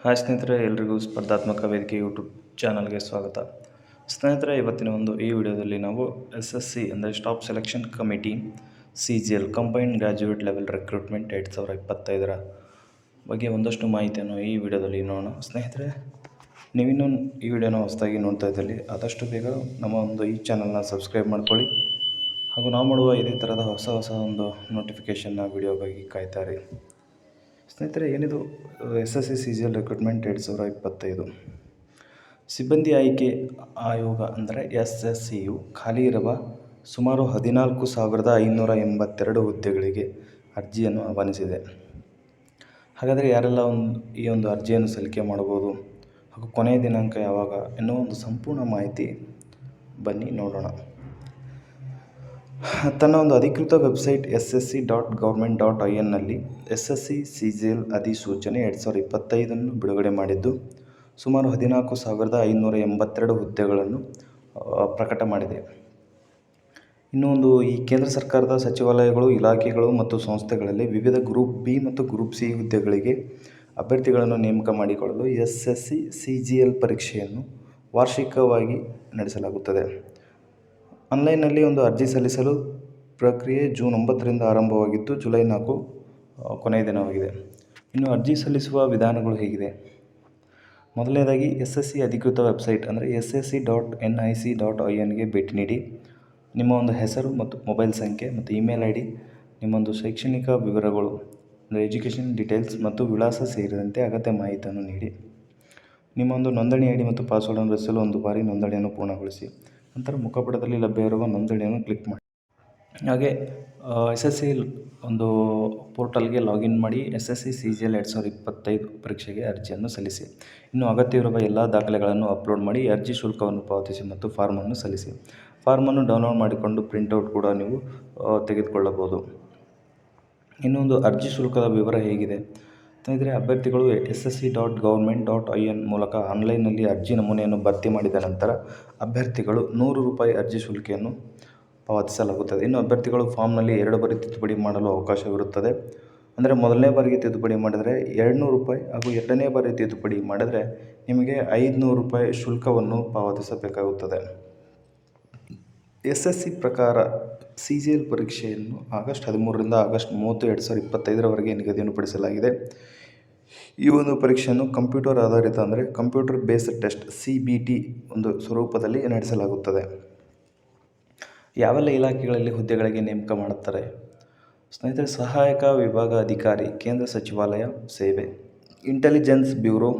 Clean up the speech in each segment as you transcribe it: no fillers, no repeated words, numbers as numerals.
Hi ಸ್ನೇಹಿತರೆ, ಎಲ್ರಿಗೂ ಸ್ಪರ್ಧಾತ್ಮಕ ವೇದಿಕೆ ಯೂಟ್ಯೂಬ್ ಚಾನಲ್ಗೆ ಸ್ವಾಗತ. ಸ್ನೇಹಿತರೆ, ಇವತ್ತಿನ ಈ ವಿಡಿಯೋದಲ್ಲಿ ನಾವು SSC ಅಂದರೆ staff selection committee CGL combined graduate level recruitment 2025 ಬಗ್ಗೆ ಒಂದಷ್ಟು ಮಾಹಿತಿಯನ್ನು ಈ ವಿಡಿಯೋದಲ್ಲಿ ನೋಡೋಣ. ಸ್ನೇಹಿತರೆ, ನೀವಿನ್ನೂ ಈ ವಿಡಿಯೋನ ಹೊಸದಾಗಿ ನೋಡ್ತಾ ಇದ್ದಲ್ಲಿ ಆದಷ್ಟು ಬೇಗ ನಮ್ಮ ಈ ಚಾನಲ್ನ ಸಬ್ಸ್ಕ್ರೈಬ್ ಮಾಡ್ಕೊಳ್ಳಿ ಹಾಗೂ ನಾವು ಮಾಡುವ ಇದೇ ಥರದ ಹೊಸ ನೋಟಿಫಿಕೇಷನ್ನ ವಿಡಿಯೋಗಾಗಿ ಕಾಯ್ತಾರೆ. ಸ್ನೇಹಿತರೆ, ಏನಿದು SSC CGL ರಿಕ್ರೂಟ್ಮೆಂಟ್ 2025 ಸಿಬ್ಬಂದಿ ಆಯ್ಕೆ ಆಯೋಗ ಅಂದರೆ SSCಯು ಖಾಲಿ ಇರುವ ಸುಮಾರು 14,582 ಹುದ್ದೆಗಳಿಗೆ ಅರ್ಜಿಯನ್ನು ಆಹ್ವಾನಿಸಿದೆ. ಹಾಗಾದರೆ ಯಾರೆಲ್ಲ ಈ ಅರ್ಜಿಯನ್ನು ಸಲ್ಲಿಕೆ ಮಾಡಬಹುದು ಹಾಗೂ ಕೊನೆಯ ದಿನಾಂಕ ಯಾವಾಗ ಎನ್ನುವ ಸಂಪೂರ್ಣ ಮಾಹಿತಿ ಬನ್ನಿ ನೋಡೋಣ. ತನ್ನ ಅಧಿಕೃತ ವೆಬ್ಸೈಟ್ ssc.government.in ನಲ್ಲಿ SSC CGL ಅಧಿಸೂಚನೆ 2025 ಬಿಡುಗಡೆ ಮಾಡಿದ್ದು, ಸುಮಾರು 14,582 ಹುದ್ದೆಗಳನ್ನು ಪ್ರಕಟ ಮಾಡಿದೆ. ಇನ್ನು ಈ ಕೇಂದ್ರ ಸರ್ಕಾರದ ಸಚಿವಾಲಯಗಳು, ಇಲಾಖೆಗಳು ಮತ್ತು ಸಂಸ್ಥೆಗಳಲ್ಲಿ ವಿವಿಧ ಗ್ರೂಪ್ ಬಿ ಮತ್ತು ಗ್ರೂಪ್ ಸಿ ಹುದ್ದೆಗಳಿಗೆ ಅಭ್ಯರ್ಥಿಗಳನ್ನು ನೇಮಕ ಮಾಡಿಕೊಳ್ಳಲು SSC CGL ಪರೀಕ್ಷೆಯನ್ನು ವಾರ್ಷಿಕವಾಗಿ ನಡೆಸಲಾಗುತ್ತದೆ. ಆನ್ಲೈನ್ನಲ್ಲಿ ಅರ್ಜಿ ಸಲ್ಲಿಸಲು ಪ್ರಕ್ರಿಯೆ ಜೂನ್ 9ರಿಂದ ಆರಂಭವಾಗಿದ್ದು, ಜುಲೈ 4 ಕೊನೆಯ ದಿನವಾಗಿದೆ. ಇನ್ನು ಅರ್ಜಿ ಸಲ್ಲಿಸುವ ವಿಧಾನಗಳು ಹೇಗಿದೆ? ಮೊದಲನೇದಾಗಿ SSC ಅಧಿಕೃತ ವೆಬ್ಸೈಟ್ ಅಂದರೆ ssc.nic.in ಗೆ ಭೇಟಿ ನೀಡಿ ನಿಮ್ಮ ಹೆಸರು ಮತ್ತು ಮೊಬೈಲ್ ಸಂಖ್ಯೆ ಮತ್ತು ಇಮೇಲ್ ID, ನಿಮ್ಮ ಶೈಕ್ಷಣಿಕ ವಿವರಗಳು ಅಂದರೆ ಎಜುಕೇಷನ್ ಡೀಟೇಲ್ಸ್ ಮತ್ತು ವಿಳಾಸ ಸೇರಿದಂತೆ ಅಗತ್ಯ ಮಾಹಿತಿಯನ್ನು ನೀಡಿ. ನಿಮ್ಮ ನೋಂದಣಿ ID ಮತ್ತು ಪಾಸ್ವರ್ಡನ್ನು ರಚಿಸಲು ಒಂದು ಬಾರಿ ನೋಂದಣಿಯನ್ನು ಪೂರ್ಣಗೊಳಿಸಿ. ನಂತರ ಮುಖಪುಟದಲ್ಲಿ ಲಭ್ಯವಿರುವ ನೋಂದಣಿಯನ್ನು ಕ್ಲಿಕ್ ಮಾಡಿ. ಹಾಗೆ SSC ಪೋರ್ಟಲ್ಗೆ ಲಾಗಿನ್ ಮಾಡಿ SSC CGL 2025 ಪರೀಕ್ಷೆಗೆ ಅರ್ಜಿಯನ್ನು ಸಲ್ಲಿಸಿ. ಇನ್ನು ಅಗತ್ಯವಿರುವ ಎಲ್ಲ ದಾಖಲೆಗಳನ್ನು ಅಪ್ಲೋಡ್ ಮಾಡಿ ಅರ್ಜಿ ಶುಲ್ಕವನ್ನು ಪಾವತಿಸಿ ಮತ್ತು ಫಾರ್ಮನ್ನು ಸಲ್ಲಿಸಿ. ಫಾರ್ಮನ್ನು ಡೌನ್ಲೋಡ್ ಮಾಡಿಕೊಂಡು ಪ್ರಿಂಟೌಟ್ ಕೂಡ ನೀವು ತೆಗೆದುಕೊಳ್ಳಬಹುದು. ಇನ್ನು ಅರ್ಜಿ ಶುಲ್ಕದ ವಿವರ ಹೇಗಿದೆ? ಸ್ನೇಹಿತರೆ, ಅಭ್ಯರ್ಥಿಗಳು ssc.government.in ಮೂಲಕ ಆನ್ಲೈನ್ನಲ್ಲಿ ಅರ್ಜಿ ನಮೂನೆಯನ್ನು ಭರ್ತಿ ಮಾಡಿದ ನಂತರ ಅಭ್ಯರ್ಥಿಗಳು ₹100 ಅರ್ಜಿ ಶುಲ್ಕವನ್ನು ಪಾವತಿಸಲಾಗುತ್ತದೆ. ಇನ್ನು ಅಭ್ಯರ್ಥಿಗಳು ಫಾರ್ಮ್ನಲ್ಲಿ 2 ಬಾರಿ ತಿದ್ದುಪಡಿ ಮಾಡಲು ಅವಕಾಶವಿರುತ್ತದೆ. ಅಂದರೆ ಮೊದಲನೇ ಬಾರಿಗೆ ತಿದ್ದುಪಡಿ ಮಾಡಿದರೆ ₹200 ಹಾಗೂ ಎರಡನೇ ಬಾರಿ ತಿದ್ದುಪಡಿ ಮಾಡಿದರೆ ನಿಮಗೆ ₹500 ಶುಲ್ಕವನ್ನು ಪಾವತಿಸಬೇಕಾಗುತ್ತದೆ. SSC ಪ್ರಕಾರ CGL ಪರೀಕ್ಷೆಯನ್ನು ಆಗಸ್ಟ್ 13ರಿಂದ ಆಗಸ್ಟ್ 30, 2025 ನಿಗದಿಯನ್ನು ಪಡಿಸಲಾಗಿದೆ. ಈ ಪರೀಕ್ಷೆಯನ್ನು ಕಂಪ್ಯೂಟರ್ ಆಧಾರಿತ ಅಂದರೆ ಕಂಪ್ಯೂಟರ್ ಬೇಸ್ಡ್ ಟೆಸ್ಟ್ CBT ಸ್ವರೂಪದಲ್ಲಿ ನಡೆಸಲಾಗುತ್ತದೆ. ಯಾವೆಲ್ಲ ಇಲಾಖೆಗಳಲ್ಲಿ ಹುದ್ದೆಗಳಿಗೆ ನೇಮಕ ಮಾಡುತ್ತಾರೆ? ಸ್ನೇಹಿತರೆ, ಸಹಾಯಕ ವಿಭಾಗ ಅಧಿಕಾರಿ ಕೇಂದ್ರ ಸಚಿವಾಲಯ ಸೇವೆ, ಇಂಟೆಲಿಜೆನ್ಸ್ ಬ್ಯೂರೋ,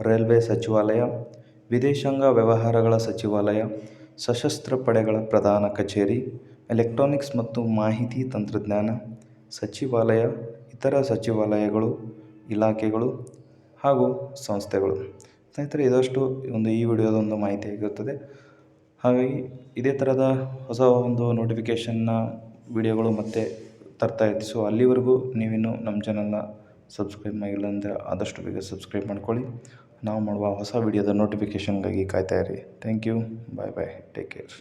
ರೈಲ್ವೆ ಸಚಿವಾಲಯ, ವಿದೇಶಾಂಗ ವ್ಯವಹಾರಗಳ ಸಚಿವಾಲಯ, ಸಶಸ್ತ್ರ ಪಡೆಗಳ ಪ್ರಧಾನ ಕಚೇರಿ, ಎಲೆಕ್ಟ್ರಾನಿಕ್ಸ್ ಮತ್ತು ಮಾಹಿತಿ ತಂತ್ರಜ್ಞಾನ ಸಚಿವಾಲಯ, ಇತರ ಸಚಿವಾಲಯಗಳು, ಇಲಾಖೆಗಳು ಹಾಗೂ ಸಂಸ್ಥೆಗಳು. ಸ್ನೇಹಿತರೆ, ಇದಷ್ಟು ಈ ವಿಡಿಯೋದ ಮಾಹಿತಿ ಆಗಿರುತ್ತದೆ. ಹಾಗಾಗಿ ಇದೇ ಥರದ ಹೊಸ ನೋಟಿಫಿಕೇಷನ್ನ ವಿಡಿಯೋಗಳು ಮತ್ತೆ ತರ್ತಾ ಇರ್ತೀವಿ. ಸೊ ಅಲ್ಲಿವರೆಗೂ ನೀವಿನ್ನೂ ನಮ್ಮ ಚಾನಲ್ನ ಸಬ್ಸ್ಕ್ರೈಬ್ ಮಾಡಿಲ್ಲ ಅಂದರೆ ಆದಷ್ಟು ಬೇಗ ಸಬ್ಸ್ಕ್ರೈಬ್ ಮಾಡ್ಕೊಳ್ಳಿ. ನಾವು ಮಾಡುವ ಹೊಸ ವಿಡಿಯೋದ ನೋಟಿಫಿಕೇಷನ್ಗಾಗಿ ಕಾಯ್ತಾ ಇರಿ. Thank you. Bye. Take care.